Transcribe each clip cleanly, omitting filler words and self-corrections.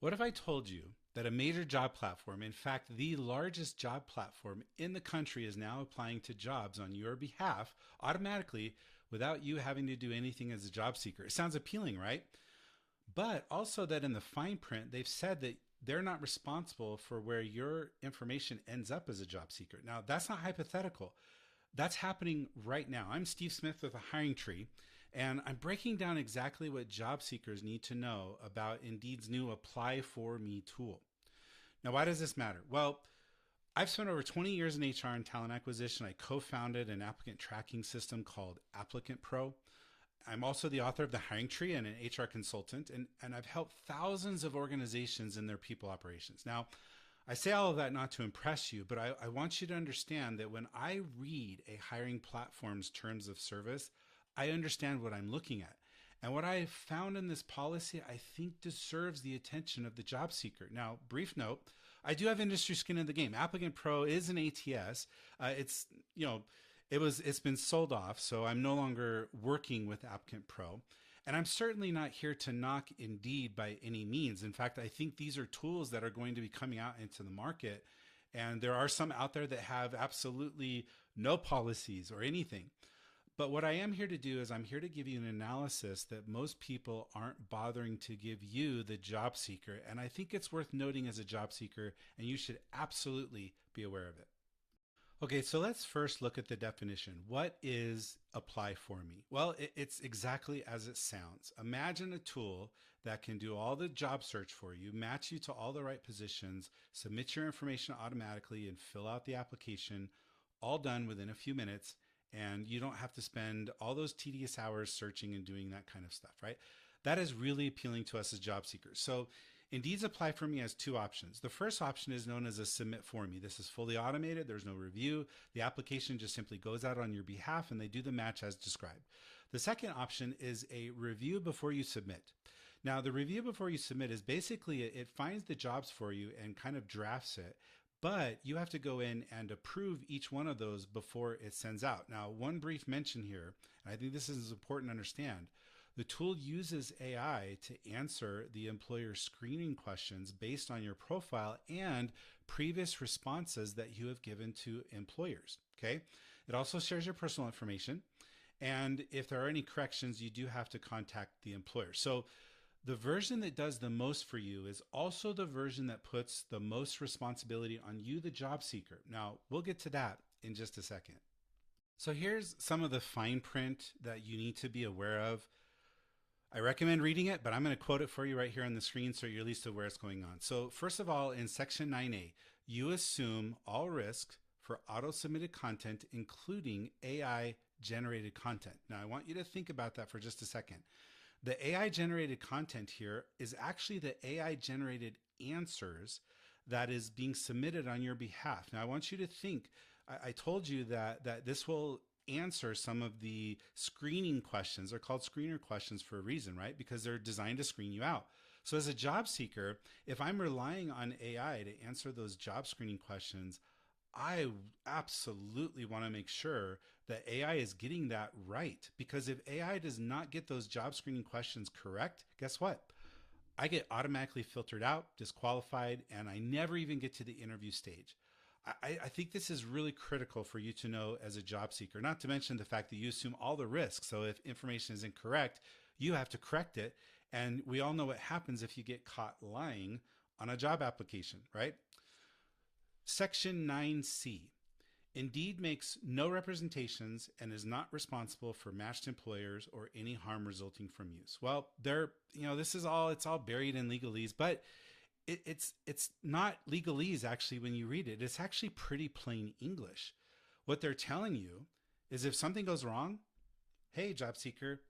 What if I told you that a major job platform, in fact, the largest job platform in the country, is now applying to jobs on your behalf automatically without you having to do anything as a job seeker? It sounds appealing, right? But also that in the fine print, they've said that they're not responsible for where your information ends up as a job seeker. Now, that's not hypothetical. That's happening right now. I'm Steve Smith with a hiring tree, and I'm breaking down exactly what job seekers need to know about Indeed's new Apply For Me tool. Now, why does this matter? Well, I've spent over 20 years in HR and talent acquisition. I co founded an applicant tracking system called Applicant Pro. I'm also the author of The Hiring Tree and an HR consultant, and I've helped thousands of organizations in their people operations. Now, I say all of that not to impress you, but I want you to understand that when I read a hiring platform's terms of service, I understand what I'm looking at. And what I found in this policy, I think deserves the attention of the job seeker. Now, brief note, I do have industry skin in the game. Applicant Pro is an ATS. It's, it's been sold off, so I'm no longer working with Applicant Pro. And I'm certainly not here to knock Indeed by any means. In fact, I think these are tools that are going to be coming out into the market. And there are some out there that have absolutely no policies or anything. But what I am here to do is I'm here to give you an analysis that most people aren't bothering to give you, the job seeker. And I think it's worth noting as a job seeker, and you should absolutely be aware of it. Okay, so let's first look at the definition. What is Apply For Me? Well, it's exactly as it sounds. Imagine a tool that can do all the job search for you, match you to all the right positions, submit your information automatically, and fill out the application, all done within a few minutes. And you don't have to spend all those tedious hours searching and doing that kind of stuff, right? That is really appealing to us as job seekers. So Indeed's Apply For Me has two options. The first option is known as a Submit For Me. This is fully automated. There's no review. The application just simply goes out on your behalf and they do the match as described. The second option is a Review Before You Submit. Now, the Review Before You Submit is basically it finds the jobs for you and kind of drafts it, but you have to go in and approve each one of those before it sends out. Now, one brief mention here, and I think this is important to understand. The tool uses AI to answer the employer screening questions based on your profile and previous responses that you have given to employers. Okay. It also shares your personal information. And if there are any corrections, you do have to contact the employer. So the version that does the most for you is also the version that puts the most responsibility on you, the job seeker. Now, we'll get to that in just a second. So here's some of the fine print that you need to be aware of. I recommend reading it, but I'm going to quote it for you right here on the screen so you're at least aware what's going on. So first of all, in section 9A, you assume all risk for auto-submitted content, including AI-generated content. Now, I want you to think about that for just a second. The AI-generated content here is actually the AI-generated answers that is being submitted on your behalf. Now, I want you to think, I told you that this will answer some of the screening questions. They're called screener questions for a reason, right? Because they're designed to screen you out. So as a job seeker, if I'm relying on AI to answer those job screening questions, I absolutely want to make sure that AI is getting that right. Because if AI does not get those job screening questions correct, guess what? I get automatically filtered out, disqualified, and I never even get to the interview stage. I think this is really critical for you to know as a job seeker, not to mention the fact that you assume all the risks. So if information is incorrect, you have to correct it. And we all know what happens if you get caught lying on a job application, right? Section 9C. Indeed makes no representations and is not responsible for matched employers or any harm resulting from use. Well, this is it's all buried in legalese, but it's not legalese actually when you read it. It's actually pretty plain English. What they're telling you is if something goes wrong, hey, job seeker,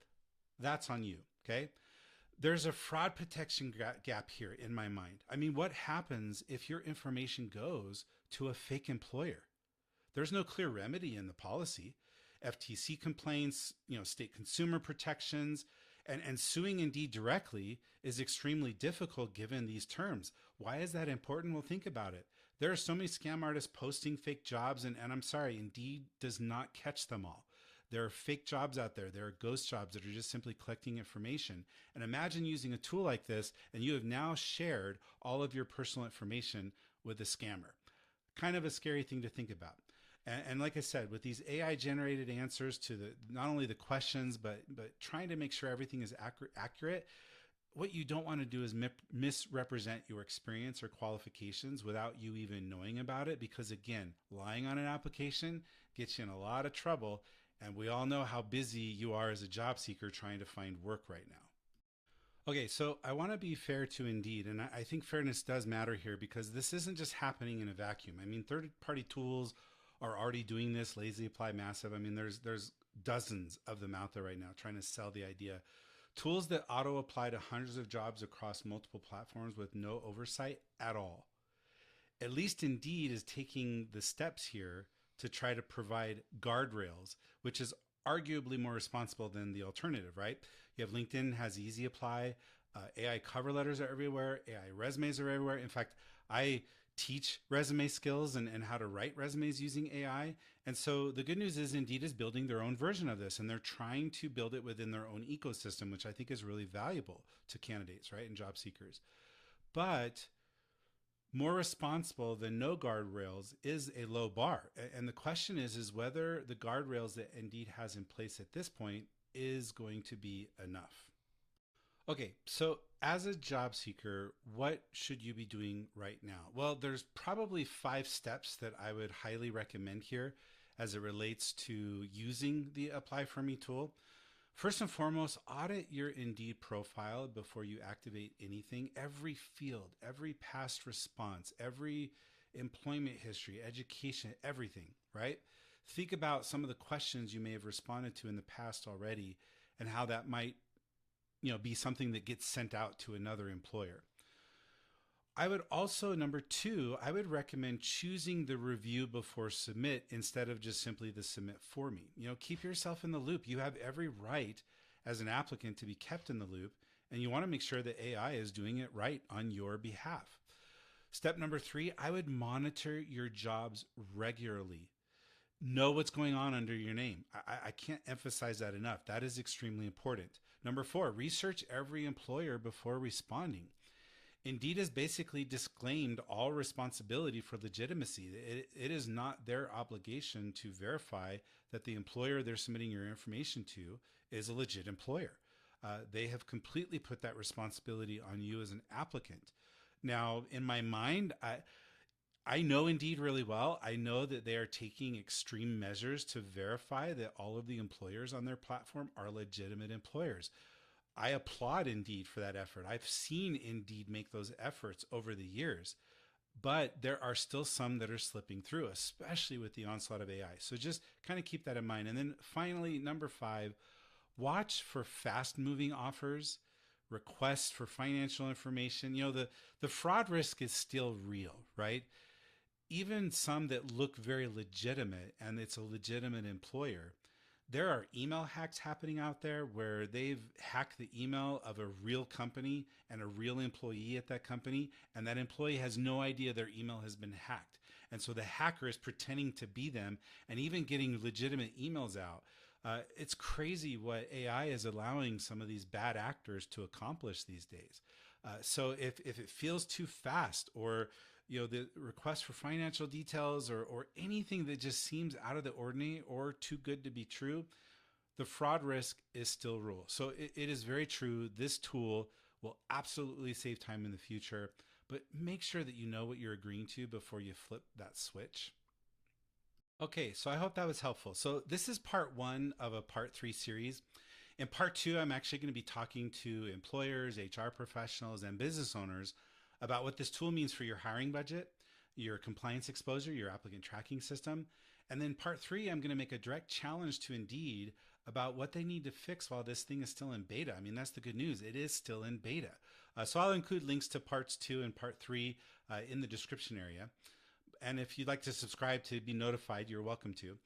that's on you, okay? There's a fraud protection gap here in my mind. I mean, what happens if your information goes to a fake employer? There's no clear remedy in the policy. FTC complaints, state consumer protections, and suing Indeed directly is extremely difficult given these terms. Why is that important? Well, think about it. There are so many scam artists posting fake jobs, and I'm sorry, Indeed does not catch them all. There are fake jobs out there. There are ghost jobs that are just simply collecting information. And imagine using a tool like this and you have now shared all of your personal information with a scammer. Kind of a scary thing to think about. And like I said, with these AI generated answers to not only the questions, but trying to make sure everything is accurate, what you don't want to do is misrepresent your experience or qualifications without you even knowing about it. Because again, lying on an application gets you in a lot of trouble. And we all know how busy you are as a job seeker trying to find work right now. Okay, so I want to be fair to Indeed. And I think fairness does matter here because this isn't just happening in a vacuum. I mean, third-party tools are already doing this, Lazy Apply, Massive. I mean, there's dozens of them out there right now trying to sell the idea. Tools that auto apply to hundreds of jobs across multiple platforms with no oversight at all. At least Indeed is taking the steps here to try to provide guardrails, which is arguably more responsible than the alternative, right? You have LinkedIn has Easy Apply, AI cover letters are everywhere, AI resumes are everywhere. In fact, I teach resume skills and how to write resumes using AI. And so the good news is Indeed is building their own version of this and they're trying to build it within their own ecosystem, which I think is really valuable to candidates, right? And job seekers. But more responsible than no guardrails is a low bar. And the question is whether the guardrails that Indeed has in place at this point is going to be enough. Okay, so as a job seeker, what should you be doing right now? Well, there's probably 5 steps that I would highly recommend here as it relates to using the Apply For Me tool. First and foremost, audit your Indeed profile before you activate anything. Every field, every past response, every employment history, education, everything, right? Think about some of the questions you may have responded to in the past already and how that might be something that gets sent out to another employer. I would also, number 2, I would recommend choosing the review before submit instead of just simply the submit for me. Keep yourself in the loop. You have every right as an applicant to be kept in the loop, and you want to make sure that AI is doing it right on your behalf. Step number 3, I would monitor your jobs regularly. Know what's going on under your name. I can't emphasize that enough. That is extremely important. Number 4, research every employer before responding. Indeed has basically disclaimed all responsibility for legitimacy. It is not their obligation to verify that the employer they're submitting your information to is a legit employer. They have completely put that responsibility on you as an applicant. Now, in my mind, I know Indeed really well. I know that they are taking extreme measures to verify that all of the employers on their platform are legitimate employers. I applaud Indeed for that effort. I've seen Indeed make those efforts over the years, but there are still some that are slipping through, especially with the onslaught of AI. So just kind of keep that in mind. And then finally, number 5, watch for fast moving offers, requests for financial information. The fraud risk is still real, right? Even some that look very legitimate and it's a legitimate employer, there are email hacks happening out there where they've hacked the email of a real company and a real employee at that company, and that employee has no idea their email has been hacked. And so the hacker is pretending to be them and even getting legitimate emails out. It's crazy what AI is allowing some of these bad actors to accomplish these days. So if it feels too fast, or the request for financial details, or anything that just seems out of the ordinary or too good to be true, the fraud risk is still real. So it is very true. This tool will absolutely save time in the future, but make sure that you know what you're agreeing to before you flip that switch. Okay, so I hope that was helpful. So this is part 1 of a part 3 series. In part 2, I'm actually going to be talking to employers, HR professionals, and business owners about what this tool means for your hiring budget, your compliance exposure, your applicant tracking system. And then part 3, I'm going to make a direct challenge to Indeed about what they need to fix while this thing is still in beta. I mean, that's the good news. It is still in beta. So I'll include links to parts 2 and part 3 in the description area. And if you'd like to subscribe to be notified, you're welcome to.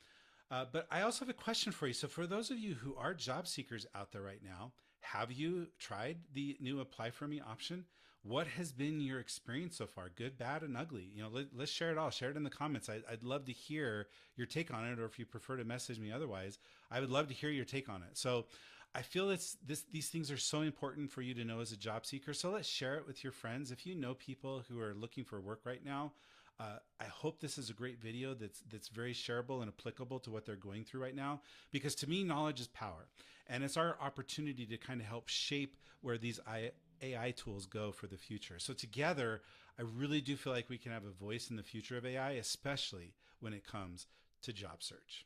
But I also have a question for you. So for those of you who are job seekers out there right now, Have you tried the new Apply For Me option? What has been your experience so far? Good, bad, and ugly. Let's share it all. Share it in the comments. I'd love to hear your take on it, or if you prefer to message me otherwise, I would love to hear your take on it. So I feel these things are so important for you to know as a job seeker. So let's share it with your friends. If you know people who are looking for work right now, I hope this is a great video that's very shareable and applicable to what they're going through right now, because to me, knowledge is power. And it's our opportunity to kind of help shape where these AI tools go for the future. So together, I really do feel like we can have a voice in the future of AI, especially when it comes to job search.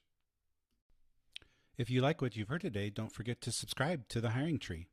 If you like what you've heard today, don't forget to subscribe to The Hiring Tree.